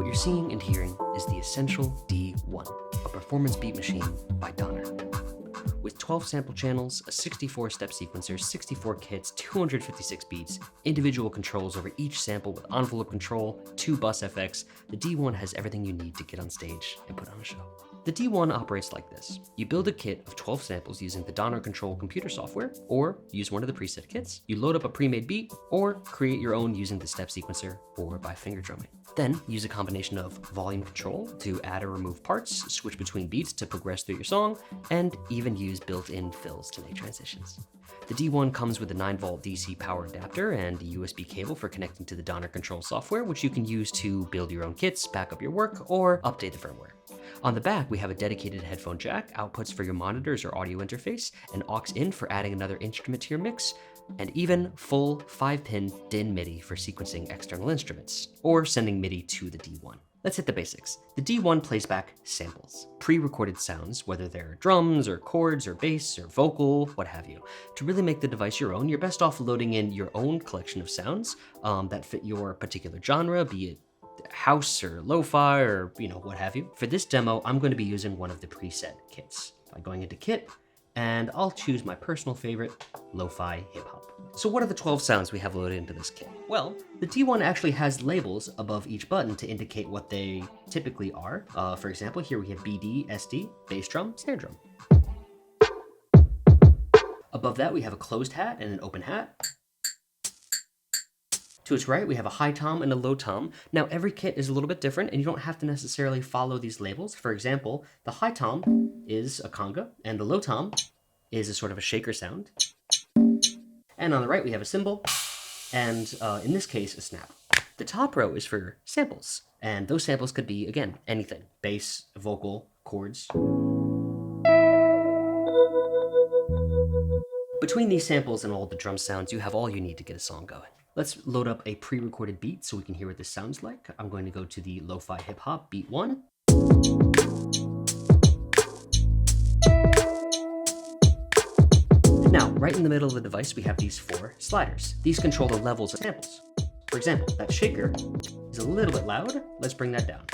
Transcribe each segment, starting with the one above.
you're seeing and hearing is the Essential D1, a performance beat machine by Donner. With 12 sample channels, a 64-step sequencer, 64 kits, 256 beats, individual controls over each sample with envelope control, 2 bus FX, the D1 has everything you need to get on stage and put on a show. The D1 operates like this. You build a kit of 12 samples using the Donner Control computer software, or use one of the preset kits. You load up a pre-made beat, or create your own using the step sequencer, or by finger drumming. Then, use a combination of volume control to add or remove parts, switch between beats to progress through your song, and even use built-in fills to make transitions. The D1 comes with a 9-volt DC power adapter and a USB cable for connecting to the Donner Control software, which you can use to build your own kits, back up your work, or update the firmware. On the back, we have a dedicated headphone jack, outputs for your monitors or audio interface, an aux in for adding another instrument to your mix, and even full 5-pin DIN MIDI for sequencing external instruments, or sending MIDI to the D1. Let's hit the basics. The D1 plays back samples, pre-recorded sounds, whether they're drums or chords or bass or vocal, what have you. To really make the device your own, you're best off loading in your own collection of sounds that fit your particular genre, be it house or lo-fi or what have you. For this demo, I'm going to be using one of the preset kits by going into kit, and I'll choose my personal favorite, lo-fi hip-hop. So what are the 12 sounds we have loaded into this kit? Well, the D1 actually has labels above each button to indicate what they typically are. For example, here we have BD, SD, bass drum, snare drum. Above that, we have a closed hat and an open hat. To its right, we have a high tom and a low tom. Now, every kit is a little bit different, and you don't have to necessarily follow these labels. For example, the high tom is a conga, and the low tom is a sort of a shaker sound. And on the right, we have a cymbal, and in this case, a snap. The top row is for samples, and those samples could be, again, anything. Bass, vocal, chords. Between these samples and all the drum sounds, you have all you need to get a song going. Let's load up a pre-recorded beat so we can hear what this sounds like. I'm going to go to the lo-fi hip-hop beat 1. Now, right in the middle of the device, we have these 4 sliders. These control the levels of samples. For example, that shaker is a little bit loud. Let's bring that down.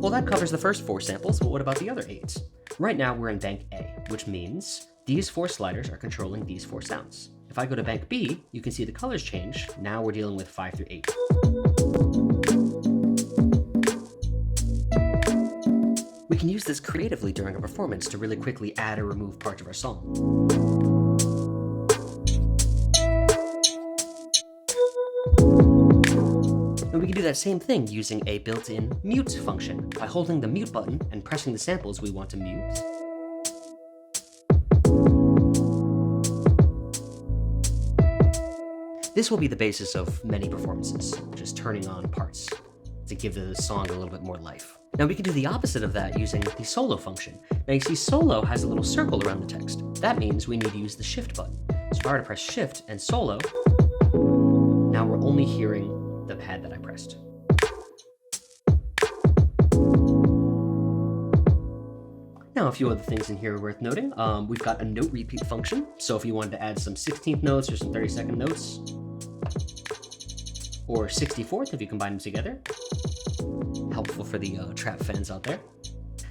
Well, that covers the first 4 samples, but what about the other 8? Right now, we're in bank A, which means these 4 sliders are controlling these 4 sounds. If I go to bank B, you can see the colors change. Now we're dealing with 5 through 8. We can use this creatively during a performance to really quickly add or remove parts of our song. And we can do that same thing using a built-in mute function by holding the mute button and pressing the samples we want to mute. This will be the basis of many performances, just turning on parts to give the song a little bit more life. Now we can do the opposite of that using the solo function. Now you see solo has a little circle around the text. That means we need to use the shift button. So if I were to press shift and solo, now we're only hearing the pad that I pressed. Now, a few other things in here worth noting. We've got a note repeat function. So if you wanted to add some 16th notes or some 32nd notes, or 64th if you combine them together. Helpful for the trap fans out there.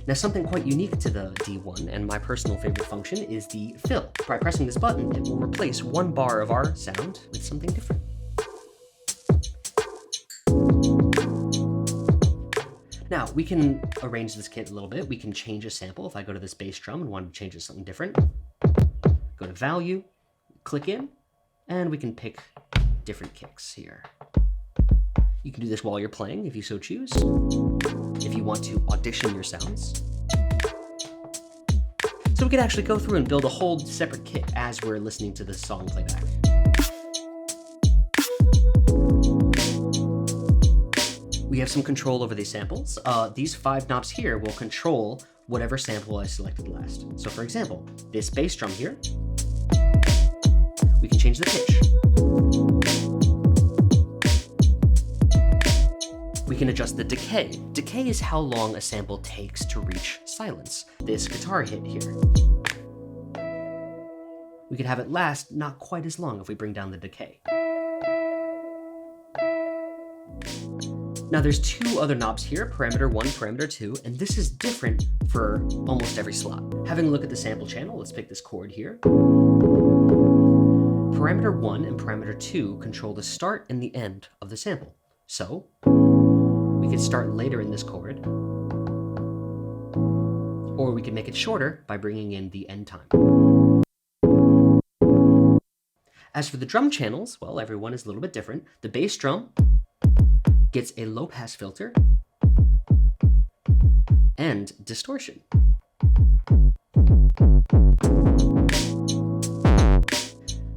Now, something quite unique to the D1 and my personal favorite function is the fill. By pressing this button, it will replace 1 bar of our sound with something different. Now, we can arrange this kit a little bit. We can change a sample. If I go to this bass drum and want to change it to something different, go to value, click in, and we can pick different kicks here. You can do this while you're playing if you so choose. If you want to audition your sounds. So we could actually go through and build a whole separate kit as we're listening to this song playback. We have some control over these samples. These 5 knobs here will control whatever sample I selected last. So for example, this bass drum here, we can change the pitch. We can adjust the decay. Decay is how long a sample takes to reach silence. This guitar hit here. We could have it last not quite as long if we bring down the decay. Now there's two other knobs here, parameter 1, parameter 2, and this is different for almost every slot. Having a look at the sample channel, let's pick this chord here. Parameter 1 and parameter 2 control the start and the end of the sample. So we could start later in this chord, or we could make it shorter by bringing in the end time. As for the drum channels, well, every one is a little bit different. The bass drum gets a low pass filter and distortion.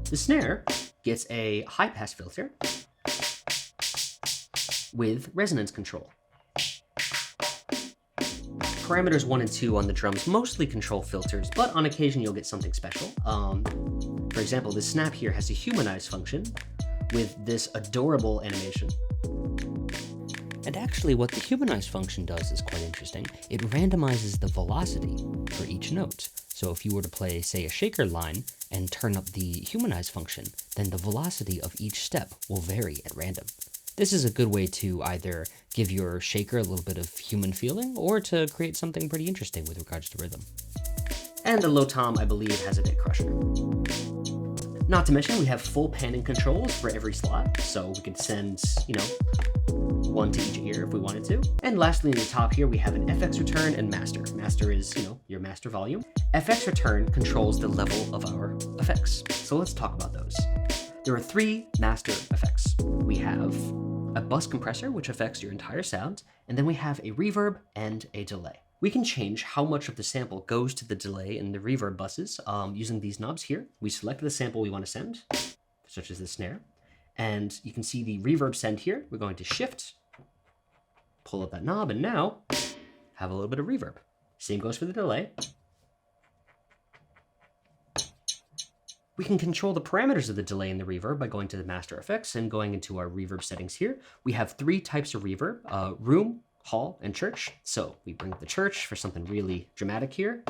The snare gets a high pass filter with resonance control. Parameters 1 and 2 on the drums mostly control filters, but on occasion you'll get something special. For example, this snap here has a humanize function with this adorable animation. And actually what the humanize function does is quite interesting. It randomizes the velocity for each note. So if you were to play, say, a shaker line and turn up the humanize function, then the velocity of each step will vary at random. This is a good way to either give your shaker a little bit of human feeling or to create something pretty interesting with regards to rhythm. And the low tom, I believe, has a bit crusher. Not to mention, we have full panning controls for every slot, so we could send, one to each ear if we wanted to. And lastly, in the top here, we have an FX return and master. Master is, your master volume. FX return controls the level of our effects. So let's talk about those. There are 3 master effects. We have a bus compressor, which affects your entire sound, and then we have a reverb and a delay. We can change how much of the sample goes to the delay and the reverb buses using these knobs here. We select the sample we want to send, such as the snare, and you can see the reverb send here. We're going to shift, pull up that knob, and now have a little bit of reverb. Same goes for the delay. We can control the parameters of the delay and the reverb by going to the master effects and going into our reverb settings here. We have 3 types of reverb, room, hall, and church. So we bring up the church for something really dramatic here.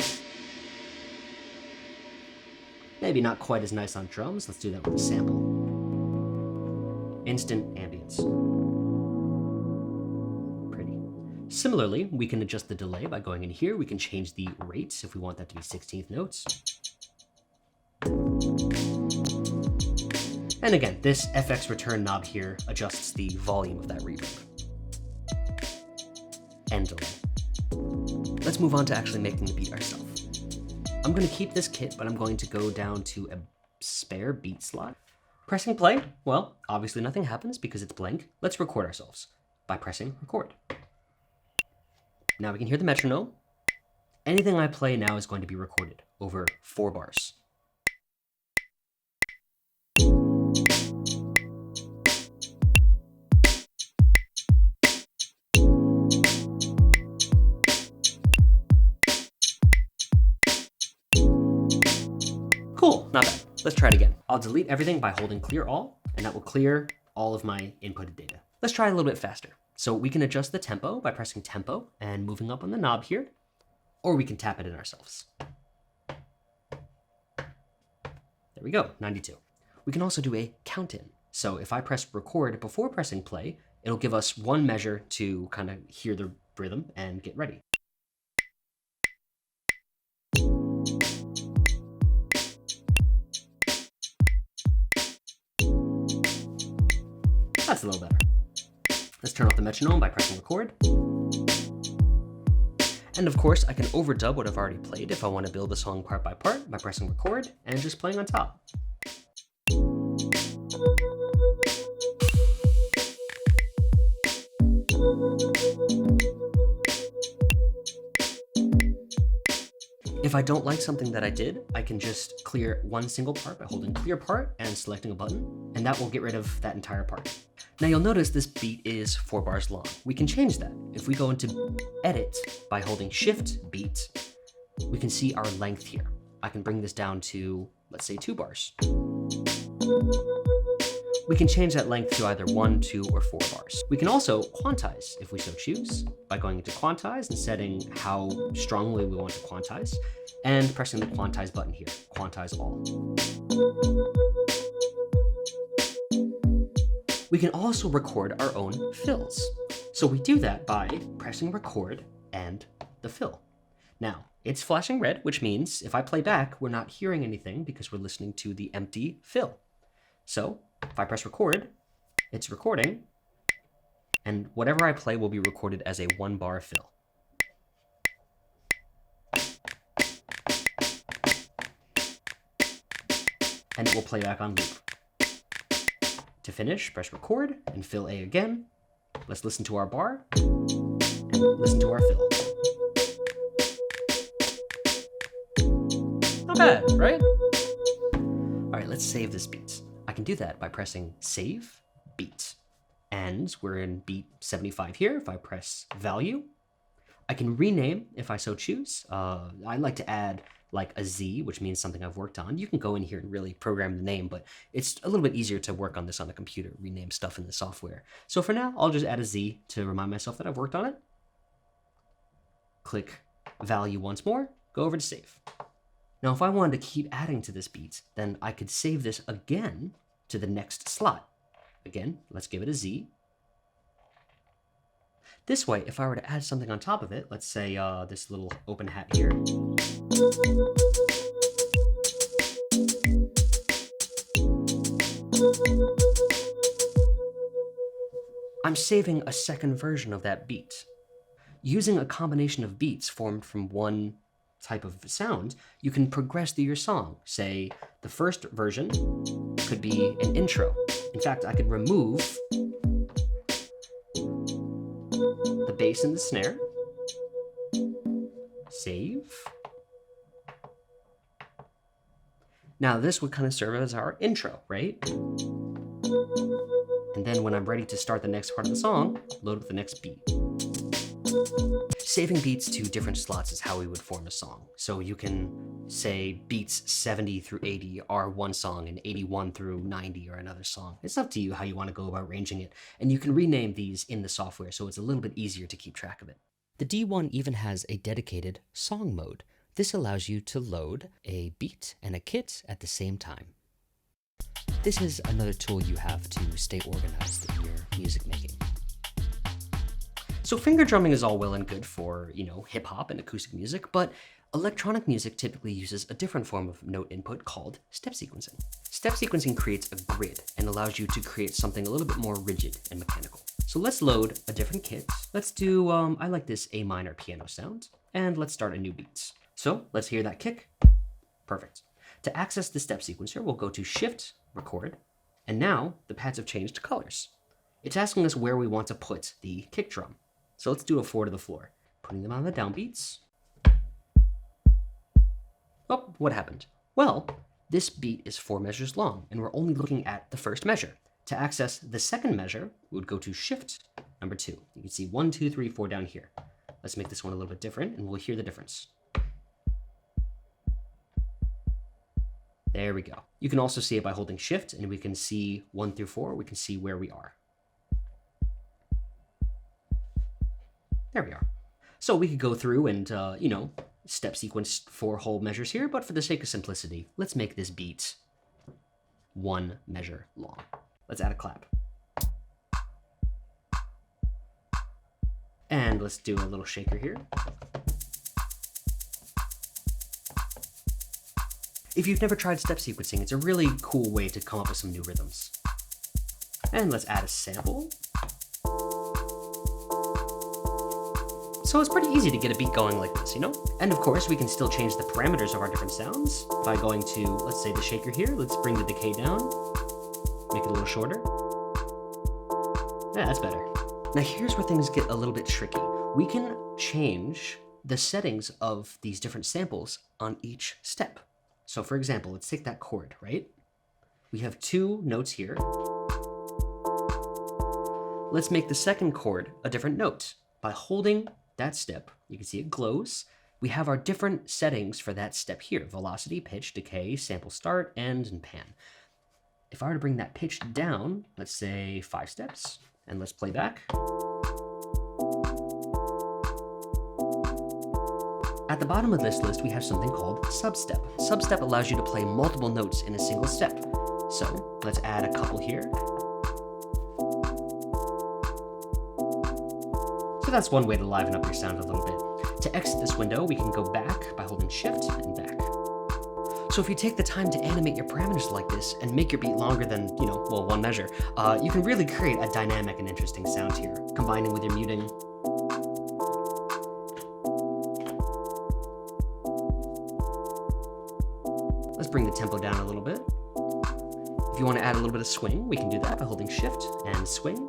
Maybe not quite as nice on drums. Let's do that with a sample. Instant ambience. Pretty. Similarly, we can adjust the delay by going in here. We can change the rates if we want that to be 16th notes. And again, this FX return knob here adjusts the volume of that reverb. And delay. Let's move on to actually making the beat ourselves. I'm going to keep this kit, but I'm going to go down to a spare beat slot. Pressing play, well, obviously nothing happens because it's blank. Let's record ourselves by pressing record. Now we can hear the metronome. Anything I play now is going to be recorded over 4 bars. Cool, not bad. Let's try it again. I'll delete everything by holding clear all, and that will clear all of my inputted data. Let's try a little bit faster. So we can adjust the tempo by pressing tempo and moving up on the knob here, or we can tap it in ourselves. There we go, 92. We can also do a count in. So if I press record before pressing play, it'll give us 1 measure to kind of hear the rhythm and get ready. That's a little better. Let's turn off the metronome by pressing record. And of course, I can overdub what I've already played if I want to build the song part by part by pressing record and just playing on top. If I don't like something that I did, I can just clear one single part by holding clear part and selecting a button, and that will get rid of that entire part. Now you'll notice this beat is 4 bars long. We can change that. If we go into edit by holding shift beat, we can see our length here. I can bring this down to, let's say, 2 bars. We can change that length to either 1, 2, or 4 bars. We can also quantize if we so choose by going into quantize and setting how strongly we want to quantize and pressing the quantize button here, quantize all. We can also record our own fills. So we do that by pressing record and the fill. Now, it's flashing red, which means if I play back, we're not hearing anything because we're listening to the empty fill. So if I press record, it's recording, and whatever I play will be recorded as a 1-bar fill. And it will play back on loop. To finish, press record and fill A again. Let's listen to our bar and listen to our fill. Not bad, right? All right, let's save this beat. I can do that by pressing save beat. And we're in beat 75 here. If I press value, I can rename if I so choose. I like to add like a Z, which means something I've worked on. You can go in here and really program the name, but it's a little bit easier to work on this on a computer, rename stuff in the software. So for now, I'll just add a Z to remind myself that I've worked on it. Click value once more, go over to save. Now, if I wanted to keep adding to this beat, then I could save this again to the next slot. Again, let's give it a Z. This way, if I were to add something on top of it, let's say this little open hat here. I'm saving a second version of that beat. Using a combination of beats formed from one type of sound, you can progress through your song. Say, the first version could be an intro. In fact, I could remove the bass and the snare. Save. Now this would kind of serve as our intro, right? And then when I'm ready to start the next part of the song, load up the next beat. Saving beats to different slots is how we would form a song. So you can say beats 70 through 80 are one song and 81 through 90 are another song. It's up to you how you want to go about arranging it. And you can rename these in the software so it's a little bit easier to keep track of it. The D1 even has a dedicated song mode. This allows you to load a beat and a kit at the same time. This is another tool you have to stay organized in your music making. So finger drumming is all well and good for, hip hop and acoustic music, but electronic music typically uses a different form of note input called step sequencing. Step sequencing creates a grid and allows you to create something a little bit more rigid and mechanical. So let's load a different kit. Let's do, I like this A minor piano sound, and let's start a new beat. So let's hear that kick. Perfect. To access the step sequencer, we'll go to Shift, Record, and now the pads have changed colors. It's asking us where we want to put the kick drum. So let's do a 4 to the floor, putting them on the downbeats. Oh, what happened? Well, this beat is 4 measures long, and we're only looking at the first measure. To access the second measure, we would go to Shift, number 2. You can see 1, 2, 3, 4 down here. Let's make this one a little bit different, and we'll hear the difference. There we go. You can also see it by holding Shift, and we can see 1 through 4. We can see where we are. There we are. So we could go through and, step sequence 4 whole measures here, but for the sake of simplicity, let's make this beat 1 measure long. Let's add a clap. And let's do a little shaker here. If you've never tried step sequencing, it's a really cool way to come up with some new rhythms. And let's add a sample. So it's pretty easy to get a beat going like this, And of course, we can still change the parameters of our different sounds by going to, let's say, the shaker here. Let's bring the decay down, make it a little shorter. Yeah, that's better. Now here's where things get a little bit tricky. We can change the settings of these different samples on each step. So for example, let's take that chord, right? We have 2 notes here. Let's make the second chord a different note. By holding that step, you can see it glows. We have our different settings for that step here: velocity, pitch, decay, sample start, end, and pan. if I were to bring that pitch down, let's say 5 steps, and let's play back. At the bottom of this list, we have something called substep. Substep allows you to play multiple notes in a single step. So let's add a couple here. So that's one way to liven up your sound a little bit. To exit this window, we can go back by holding Shift and back. So if you take the time to animate your parameters like this and make your beat longer than, one measure, you can really create a dynamic and interesting sound here, combining with your muting. Let's bring the tempo down a little bit. If you want to add a little bit of swing, we can do that by holding Shift and swing.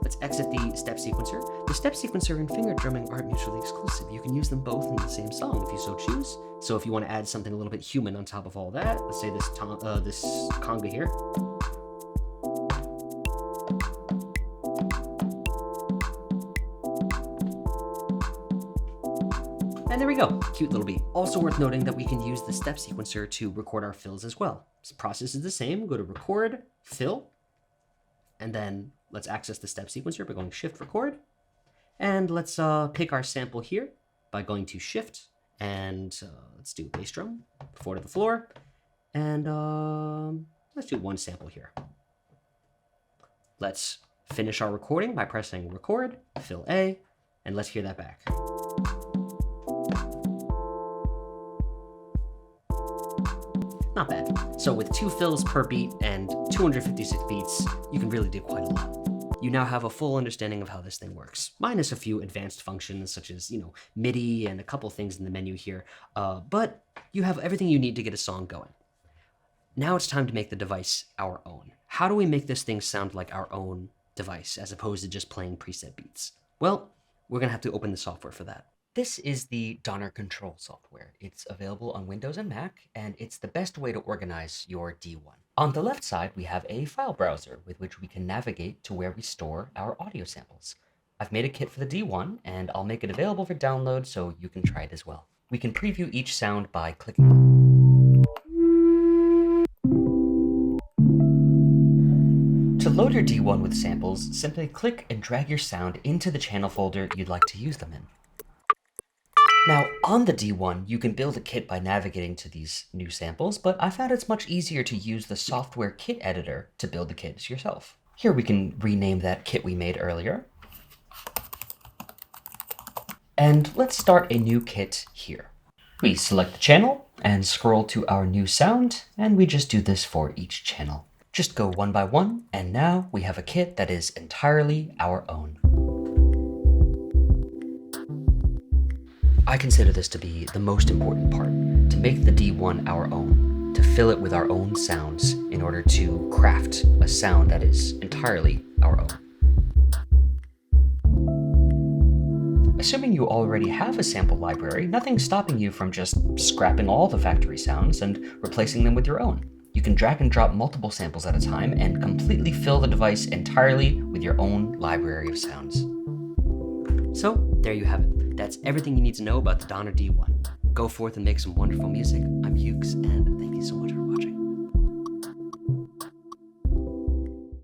Let's exit the step sequencer. The step sequencer and finger drumming aren't mutually exclusive. You can use them both in the same song if you so choose. So if you want to add something a little bit human on top of all that, let's say this conga here. And there we go, cute little beat. Also worth noting that we can use the step sequencer to record our fills as well. The process is the same, go to record, fill, and then let's access the step sequencer by going Shift Record. And let's pick our sample here by going to Shift, and let's do bass drum, 4 to the floor. And let's do one sample here. Let's finish our recording by pressing Record, Fill A, and let's hear that back. Not bad. So with 2 fills per beat and 256 beats, you can really do quite a lot. You now have a full understanding of how this thing works, minus a few advanced functions such as, MIDI and a couple things in the menu here, but you have everything you need to get a song going. Now it's time to make the device our own. How do we make this thing sound like our own device as opposed to just playing preset beats? Well, we're gonna have to open the software for that. This is the Donner Control software. It's available on Windows and Mac, and it's the best way to organize your D1. On the left side, we have a file browser with which we can navigate to where we store our audio samples. I've made a kit for the D1, and I'll make it available for download so you can try it as well. We can preview each sound by clicking. To load your D1 with samples, simply click and drag your sound into the channel folder you'd like to use them in. Now, on the D1, you can build a kit by navigating to these new samples, but I found it's much easier to use the software kit editor to build the kits yourself. Here we can rename that kit we made earlier. And let's start a new kit here. We select the channel and scroll to our new sound, and we just do this for each channel. Just go one by one, and now we have a kit that is entirely our own. I consider this to be the most important part, to make the D1 our own, to fill it with our own sounds in order to craft a sound that is entirely our own. Assuming you already have a sample library, nothing's stopping you from just scrapping all the factory sounds and replacing them with your own. You can drag and drop multiple samples at a time and completely fill the device entirely with your own library of sounds. So, there you have it. That's everything you need to know about the Donner D1. Go forth and make some wonderful music. I'm Yukes, and thank you so much for